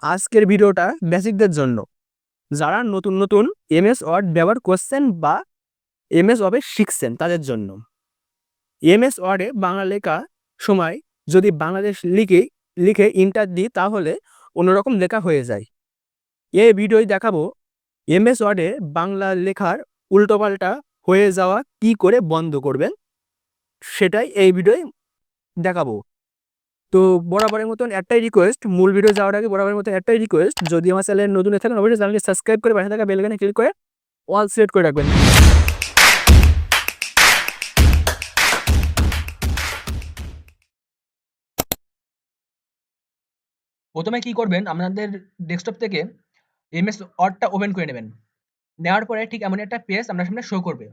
আজকের ভিডিওটা বেসিকদের জন্য, যারা নতুন নতুন এমএস ওয়ার্ড ব্যবহার করছেন বা এমএস ওয়ার্ডে শিখছেন তাদের জন্য। এমএস ওয়ার্ডে বাংলা লেখা সময় যদি বাংলাদেশ লিখে লিখে ইন্টার দিই তাহলে অন্যরকম লেখা হয়ে যায়। এই ভিডিওয় দেখাবো এমএস ওয়ার্ডে বাংলা লেখার উল্টোপাল্টা হয়ে যাওয়া কি করে বন্ধ করবেন, সেটাই এই ভিডিওয় দেখাবো। তো বরাবরের মতন একটাই রিকোয়েস্ট, মূল ভিডিও যাওয়ার আগে বরাবরের মতন একটাই রিকোয়েস্ট, যদি আমার চ্যানেল নতুন হয়ে থাকেন অবশ্যই চ্যানেলটি সাবস্ক্রাইব করে পাশে থাকা বেল আইকনে ক্লিক করে অল সিলেক্ট করে রাখবেন। প্রথমে কি করবেন, আপনাদের ডেস্কটপ থেকে এমএস ওয়ার্ডটা ওপেন করে নেবেন। নেওয়ার পরে ঠিক এমন একটা পেজ আপনার সামনে শো করবে।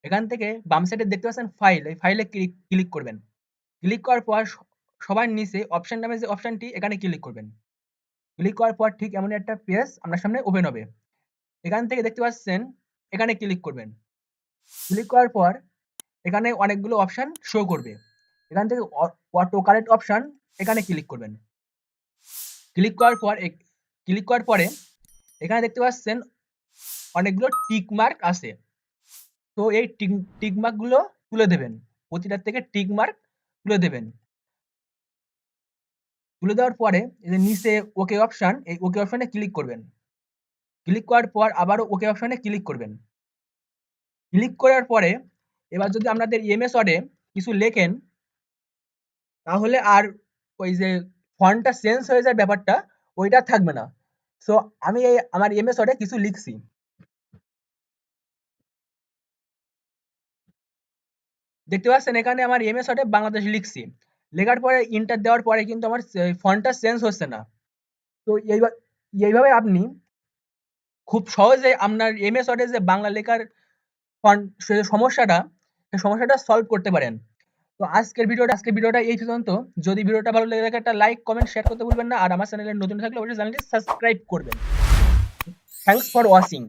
এখান থেকে বাম সাইডে দেখতে পাচ্ছেন ফাইল, এই ফাইলে ক্লিক করবেন। ক্লিক করার পর সবার নিচে অপশন নামে যে অপশনটি, এখানে ক্লিক করবেন। ক্লিক করার পর ঠিক এমন একটা পেজ আপনার সামনে ওপেন হবে। এখান থেকে দেখতে পাচ্ছেন এখানে ক্লিক করবেন। ক্লিক করার পর এখানে অনেকগুলো অপশন শো করবে। এখান থেকে অটো কারেক্ট অপশন, এখানে ক্লিক করবেন। ক্লিক করার পর ক্লিক করার পরে এখানে দেখতে পাচ্ছেন অনেকগুলো টিক মার্ক আছে। তো এই টিক মার্ক গুলো তুলে দেবেন। প্রতিটার থেকে টিক মার্ক তুলে দেবেন। তুলে দেওয়ার পরে এই যে নিচে ওকে অপশন, এই ওকে অপশনে ক্লিক করবেন। ক্লিক করার পর আবারও ওকে অপশনে ক্লিক করবেন। ক্লিক করার পরে এবার যদি আপনাদের এমএস ওয়ার্ডে কিছু লেখেন, তাহলে আর ওই যে ফন্টটা চেঞ্জ হয়ে যায় ব্যাপারটা, ওইটা থাকবে না। সো আমি এই আমার এমএস ওয়ার্ডে কিছু লিখছি। দেখতে পাচ্ছেন এখানে আমার এমএস ওয়ার্ডে বাংলাদেশ লিখছি। লেখার পরে ইন্টার দেওয়ার পরে কিন্তু আমার ফন্টটা চেঞ্জ হচ্ছে না। তো এইভাবে আপনি খুব সহজে আপনার এমএস ওয়ার্ডে যে বাংলা লেখার ফন্ট সমস্যাটা, সেই সমস্যাটা সলভ করতে পারেন। তো আজকের ভিডিওটা এই পর্যন্ত। যদি ভিডিওটা ভালো লেগে থাকে একটা লাইক, কমেন্ট, শেয়ার করতে ভুলবেন না। আর আমার চ্যানেলে নতুন থাকলে অবশ্যই চ্যানেলটি সাবস্ক্রাইব করবেন। Thanks for watching.